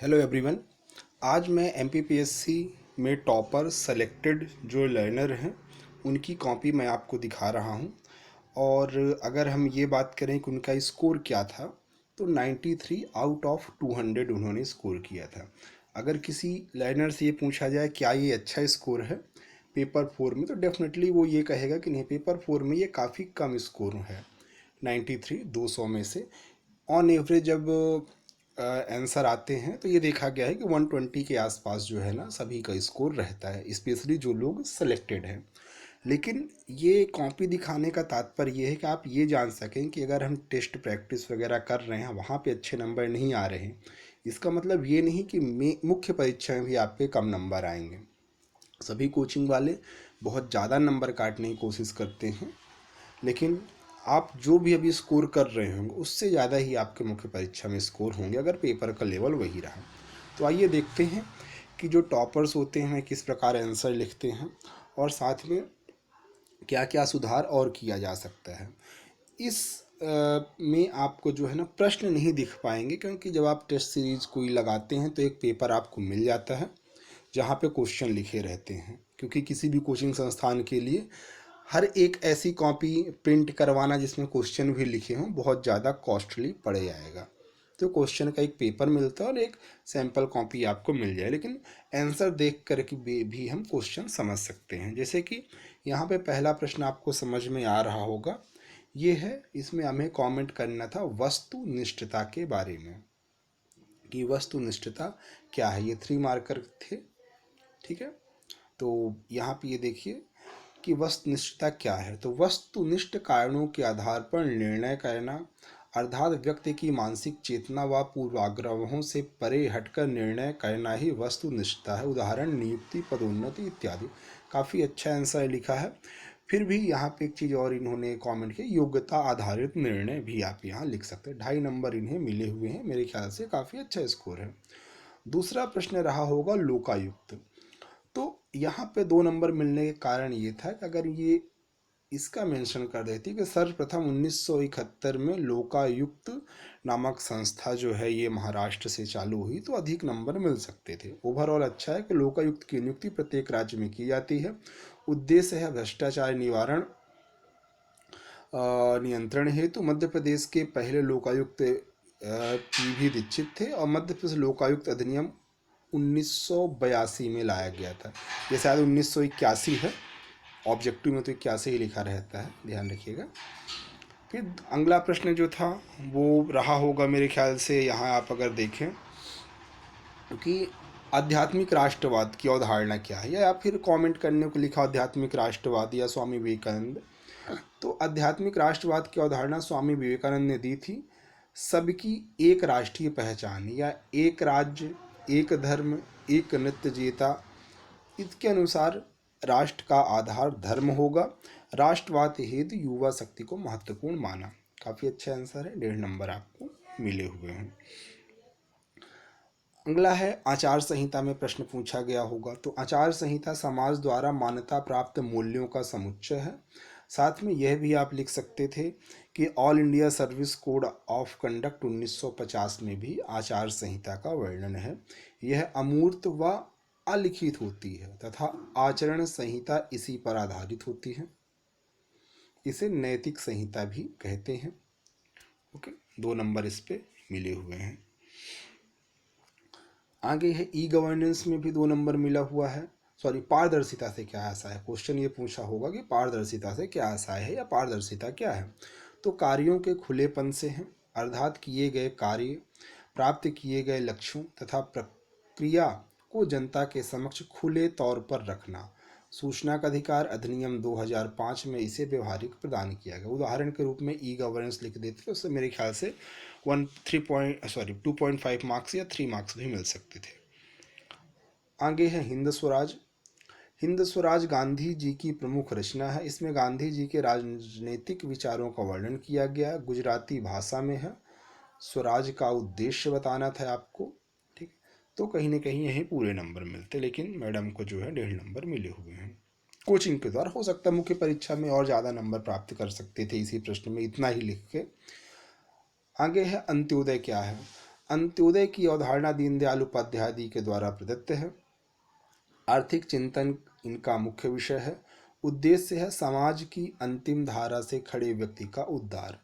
Hello everyone. आज मैं MPPSC में टॉपर सेलेक्टेड जो लर्नर हैं उनकी कॉपी मैं आपको दिखा रहा हूं। और अगर हम ये बात करें कि उनका स्कोर क्या था, तो 93 आउट ऑफ 200 उन्होंने स्कोर किया था। अगर किसी लर्नर से ये पूछा जाए क्या ये अच्छा स्कोर है पेपर 4 में, तो डेफिनेटली वो ये कहेगा कि नहीं, पेपर 4 में ये काफ़ी कम स्कोर है। 93 200 में से ऑन एवरेज जब आंसर आते हैं तो ये देखा गया है कि 120 के आसपास जो है ना सभी का स्कोर रहता है, स्पेशली जो लोग सेलेक्टेड हैं। लेकिन ये कॉपी दिखाने का तात्पर्य ये है कि आप ये जान सकें कि अगर हम टेस्ट प्रैक्टिस वगैरह कर रहे हैं, वहाँ पे अच्छे नंबर नहीं आ रहे हैं, इसका मतलब ये नहीं कि मुख्य परीक्षा में भी आपके कम नंबर आएंगे। सभी कोचिंग वाले बहुत ज़्यादा नंबर काटने की कोशिश करते हैं, लेकिन आप जो भी अभी स्कोर कर रहे होंगे उससे ज़्यादा ही आपके मुख्य परीक्षा में स्कोर होंगे अगर पेपर का लेवल वही रहा। तो आइए देखते हैं कि जो टॉपर्स होते हैं किस प्रकार आंसर लिखते हैं और साथ में क्या क्या सुधार और किया जा सकता है। इस में आपको जो है ना प्रश्न नहीं दिख पाएंगे, क्योंकि जब आप टेस्ट सीरीज कोई लगाते हैं तो एक पेपर आपको मिल जाता है जहाँ पे क्वेश्चन लिखे रहते हैं, क्योंकि किसी भी कोचिंग संस्थान के लिए हर एक ऐसी कॉपी प्रिंट करवाना जिसमें क्वेश्चन भी लिखे हों बहुत ज़्यादा कॉस्टली पड़ जाएगा। तो क्वेश्चन का एक पेपर मिलता है और एक सैम्पल कॉपी आपको मिल जाए, लेकिन आंसर देख कर के भी हम क्वेश्चन समझ सकते हैं। जैसे कि यहाँ पे पहला प्रश्न आपको समझ में आ रहा होगा, ये है, इसमें हमें कमेंट करना था वस्तुनिष्ठता के बारे में कि वस्तुनिष्ठता क्या है। ये 3 मार्कर थे, ठीक है। तो यहाँ पे ये देखिए कि वस्तुनिष्ठता क्या है। तो वस्तुनिष्ठ कारणों के आधार पर निर्णय करना, अर्थात व्यक्ति की मानसिक चेतना व पूर्वाग्रहों से परे हटकर निर्णय करना ही वस्तुनिष्ठता है। उदाहरण नियुक्ति, पदोन्नति इत्यादि। काफ़ी अच्छा आंसर लिखा है। फिर भी यहाँ पे एक चीज़ और इन्होंने कमेंट किया, योग्यता आधारित निर्णय भी आप यहाँ लिख सकते हैं। 2.5 नंबर इन्हें मिले हुए हैं, मेरे ख्याल से काफ़ी अच्छा स्कोर है। दूसरा प्रश्न रहा होगा लोकायुक्त। तो यहाँ पे 2 नंबर मिलने के कारण ये था कि अगर ये इसका मेंशन कर देती कि सर्वप्रथम 1971 में लोकायुक्त नामक संस्था जो है ये महाराष्ट्र से चालू हुई, तो अधिक नंबर मिल सकते थे। ओवरऑल अच्छा है कि लोकायुक्त की नियुक्ति प्रत्येक राज्य में की जाती है। उद्देश्य है भ्रष्टाचार निवारण नियंत्रण हेतु। मध्य प्रदेश के पहले लोकायुक्त पीवी दीक्षित थे और मध्य प्रदेश लोकायुक्त अधिनियम 1982 में लाया गया था। ये शायद 1981 है, ऑब्जेक्टिव में तो 81 ही लिखा रहता है, ध्यान रखिएगा। फिर अगला प्रश्न जो था वो रहा होगा मेरे ख्याल से, यहाँ आप अगर देखें कि आध्यात्मिक राष्ट्रवाद की अवधारणा क्या है, या फिर कमेंट करने को लिखा आध्यात्मिक राष्ट्रवाद या स्वामी विवेकानंद। तो आध्यात्मिक राष्ट्रवाद की अवधारणा स्वामी विवेकानंद ने दी थी। सबकी एक राष्ट्रीय पहचान या एक राज्य, एक धर्म, एक नृत्य जेता। इसके अनुसार राष्ट्र का आधार धर्म होगा। राष्ट्रवाद हेतु युवा शक्ति को महत्वपूर्ण माना। काफ़ी अच्छा आंसर है, 1.5 नंबर आपको मिले हुए हैं। अगला है आचार संहिता में प्रश्न पूछा गया होगा। तो आचार संहिता समाज द्वारा मान्यता प्राप्त मूल्यों का समुच्चय है। साथ में यह भी आप लिख सकते थे कि all India service code of conduct 1950 में भी आचार संहिता का वर्णन है। यह अमूर्त व अलिखित होती है तथा आचरण संहिता इसी पर आधारित होती है। इसे नैतिक संहिता भी कहते हैं। ओके, 2 नंबर इस पे मिले हुए हैं। आगे है ई गवर्नेंस में भी 2 नंबर मिला हुआ है। सॉरी, पारदर्शिता से क्या आशा है। क्वेश्चन ये पूछा होगा कि पारदर्शिता से क्या आशय है या पारदर्शिता क्या है। तो कार्यों के खुलेपन से है, अर्थात किए गए कार्य, प्राप्त किए गए लक्ष्यों तथा प्रक्रिया को जनता के समक्ष खुले तौर पर रखना। सूचना का अधिकार अधिनियम 2005 में इसे व्यवहारिक प्रदान किया गया। उदाहरण के रूप में ई गवर्नेंस लिख देते तो उससे मेरे ख्याल से 2.5 मार्क्स या 3 मार्क्स भी मिल सकते थे। आगे है हिंद स्वराज। हिंद स्वराज गांधी जी की प्रमुख रचना है। इसमें गांधी जी के राजनीतिक विचारों का वर्णन किया गया, गुजराती भाषा में है। स्वराज का उद्देश्य बताना था आपको, ठीक। तो कहीं ना कहीं यही पूरे नंबर मिलते, लेकिन मैडम को जो है 1.5 नंबर मिले हुए हैं। कोचिंग के द्वारा हो सकता है मुख्य परीक्षा में और ज़्यादा नंबर प्राप्त कर सकते थे इसी प्रश्न में, इतना ही लिख के। आगे है अंत्योदय क्या है। अंत्योदय की अवधारणा दीनदयाल उपाध्याय जी के द्वारा प्रदत्त है। आर्थिक चिंतन इनका मुख्य विषय है। उद्देश्य है समाज की अंतिम धारा से खड़े व्यक्ति का उद्धार।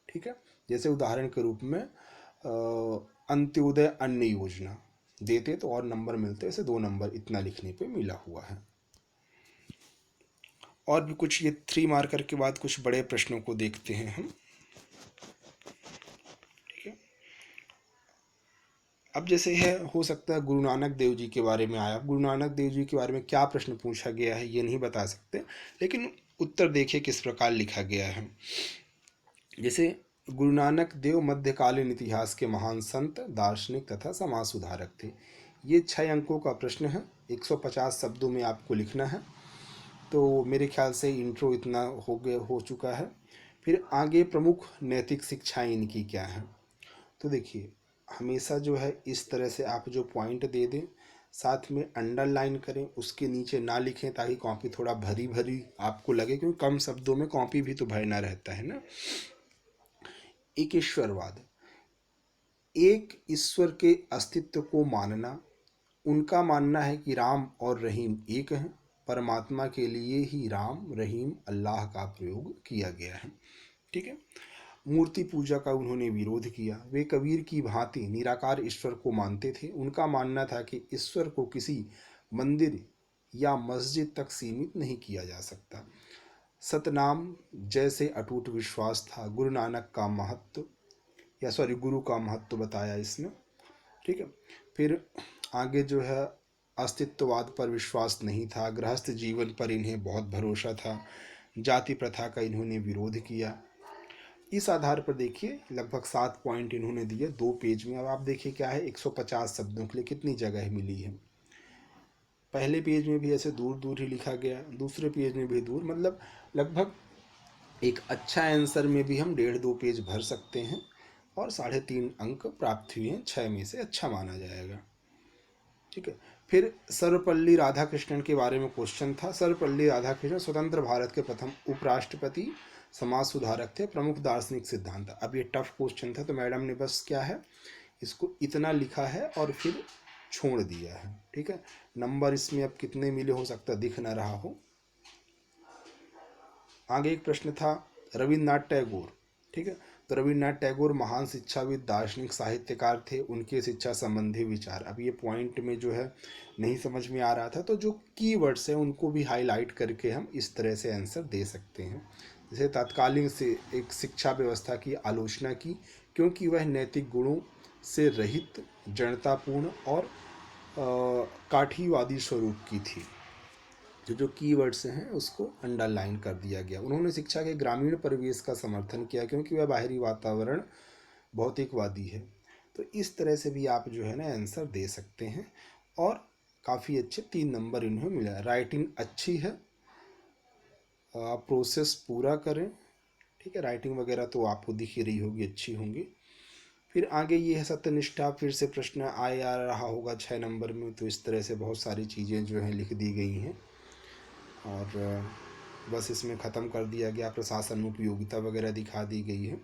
ठीक है, जैसे उदाहरण के रूप में अंत्योदय अन्न योजना देते तो और नंबर मिलते, ऐसे 2 नंबर इतना लिखने पे मिला हुआ है। और भी कुछ ये 3 मार्कर के बाद कुछ बड़े प्रश्नों को देखते हैं हम। ठीक है, अब जैसे है, हो सकता है गुरु नानक देव जी के बारे में आया। गुरु नानक देव जी के बारे में क्या प्रश्न पूछा गया है ये नहीं बता सकते, लेकिन उत्तर देखिए किस प्रकार लिखा गया है। जैसे गुरु नानक देव मध्यकालीन इतिहास के महान संत, दार्शनिक तथा समाज सुधारक थे। ये 6 अंकों का प्रश्न है, 150 शब्दों में आपको लिखना है। तो मेरे ख्याल से इंट्रो इतना हो चुका है। फिर आगे प्रमुख नैतिक शिक्षाएं इनकी क्या हैं। तो देखिए, हमेशा जो है इस तरह से आप जो पॉइंट दे दें, साथ में अंडरलाइन करें, उसके नीचे ना लिखें ताकि कॉपी थोड़ा भरी भरी आपको लगे, क्योंकि कम शब्दों में कॉपी भी तो भरना रहता है ना। एक ईश्वरवाद, एक ईश्वर के अस्तित्व को मानना। उनका मानना है कि राम और रहीम एक हैं। परमात्मा के लिए ही राम, रहीम, अल्लाह का प्रयोग किया गया है। ठीक है। मूर्ति पूजा का उन्होंने विरोध किया। वे कबीर की भांति निराकार ईश्वर को मानते थे। उनका मानना था कि ईश्वर को किसी मंदिर या मस्जिद तक सीमित नहीं किया जा सकता। सतनाम जैसे अटूट विश्वास था। गुरु नानक का महत्व, या सॉरी गुरु का महत्व बताया इसने। ठीक है। फिर आगे जो है, अस्तित्ववाद पर विश्वास नहीं था। गृहस्थ जीवन पर इन्हें बहुत भरोसा था। जाति प्रथा का इन्होंने विरोध किया। इस आधार पर देखिए लगभग 7 पॉइंट इन्होंने दिए 2 पेज में। अब आप देखिए क्या है, 150 शब्दों के लिए कितनी जगह मिली है। पहले पेज में भी ऐसे दूर दूर ही लिखा गया, दूसरे पेज में भी दूर, मतलब लगभग एक अच्छा आंसर में भी हम 1.5-2 पेज भर सकते हैं और 3.5 अंक प्राप्त हुए हैं। 6 में से अच्छा माना जाएगा। ठीक है। फिर सर्वपल्ली राधाकृष्णन के बारे में क्वेश्चन था। सर्वपल्ली राधाकृष्णन स्वतंत्र भारत के प्रथम उपराष्ट्रपति, समाज सुधारक थे, प्रमुख दार्शनिक सिद्धांत। अब ये टफ क्वेश्चन था तो मैडम ने बस क्या है, इसको इतना लिखा है और फिर छोड़ दिया है। ठीक है। नंबर इसमें अब कितने मिले हो सकता दिख ना रहा हो। आगे एक प्रश्न था रविन्द्रनाथ टैगोर। ठीक है। तो रविन्द्रनाथ टैगोर महान शिक्षाविद, दार्शनिक, साहित्यकार थे। उनके शिक्षा संबंधी विचार, अब ये पॉइंट में जो है नहीं समझ में आ रहा था, तो जो कीवर्ड्स हैं उनको भी हाईलाइट करके हम इस तरह से आंसर दे सकते हैं। जैसे तत्कालीन से एक शिक्षा व्यवस्था की आलोचना की, क्योंकि वह नैतिक गुणों से रहित, जनतापूर्ण और काठीवादी स्वरूप की थी। जो कीवर्ड्स हैं उसको अंडरलाइन कर दिया गया। उन्होंने शिक्षा के ग्रामीण परिवेश का समर्थन किया, क्योंकि वह बाहरी वातावरण भौतिकवादी है। तो इस तरह से भी आप जो है ना आंसर दे सकते हैं और काफ़ी अच्छे 3 नंबर इन्हें मिला। राइटिंग अच्छी है, प्रोसेस पूरा करें। ठीक है, राइटिंग वगैरह तो आपको दिख ही रही होगी, अच्छी होंगी। फिर आगे ये है सत्यनिष्ठा, फिर से प्रश्न आ रहा होगा 6 नंबर में। तो इस तरह से बहुत सारी चीज़ें जो हैं लिख दी गई हैं और बस इसमें ख़त्म कर दिया गया। प्रशासन उपयोगिता वगैरह दिखा दी गई है।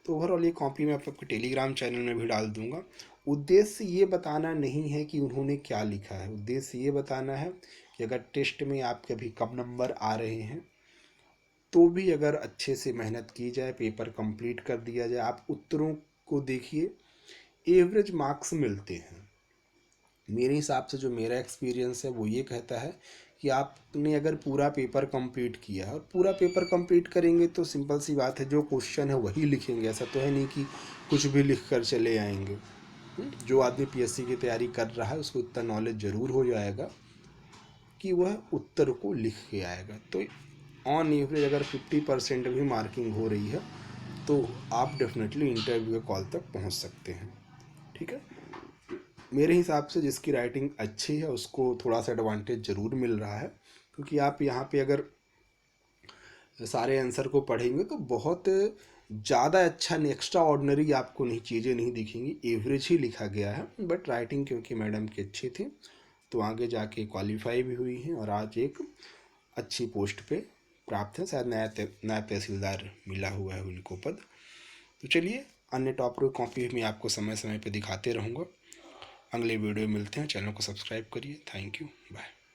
तो ओवरऑल ये कॉपी मैं आपको टेलीग्राम चैनल में भी डाल दूंगा। उद्देश्य ये बताना नहीं है कि उन्होंने क्या लिखा है, उद्देश्य ये बताना है कि अगर टेस्ट में आपके अभी कम नंबर आ रहे हैं तो भी अगर अच्छे से मेहनत की जाए, पेपर कंप्लीट कर दिया जाए, आप उत्तरों को देखिए, एवरेज मार्क्स मिलते हैं। मेरे हिसाब से जो मेरा एक्सपीरियंस है वो ये कहता है कि आपने अगर पूरा पेपर कंप्लीट किया और पूरा पेपर कंप्लीट करेंगे तो सिंपल सी बात है, जो क्वेश्चन है वही लिखेंगे। ऐसा तो है नहीं कि कुछ भी लिख कर चले आएंगे। जो आदमी पीएससी की तैयारी कर रहा है उसको इतना नॉलेज ज़रूर हो जाएगा कि वह उत्तर को लिख के आएगा। तो ऑन एवरेज अगर 50% भी मार्किंग हो रही है तो आप डेफिनेटली इंटरव्यू के कॉल तक पहुंच सकते हैं। ठीक है। मेरे हिसाब से जिसकी राइटिंग अच्छी है उसको थोड़ा सा एडवांटेज ज़रूर मिल रहा है, क्योंकि आप यहाँ पे अगर सारे आंसर को पढ़ेंगे तो बहुत ज़्यादा अच्छा एक्स्ट्रा ऑर्डिनरी आपको नहीं चीज़ें नहीं दिखेंगी, एवरेज ही लिखा गया है। बट राइटिंग क्योंकि मैडम की अच्छी थी तो आगे जाके क्वालिफाई भी हुई हैं और आज एक अच्छी पोस्ट पे प्राप्त है। शायद नया तहसीलदार मिला हुआ है उनको पद। तो चलिए अन्य टॉपरों की कॉपी मैं आपको समय समय पर दिखाते रहूँगा। अगले वीडियो में मिलते हैं। चैनल को सब्सक्राइब करिए। Thank you. बाय।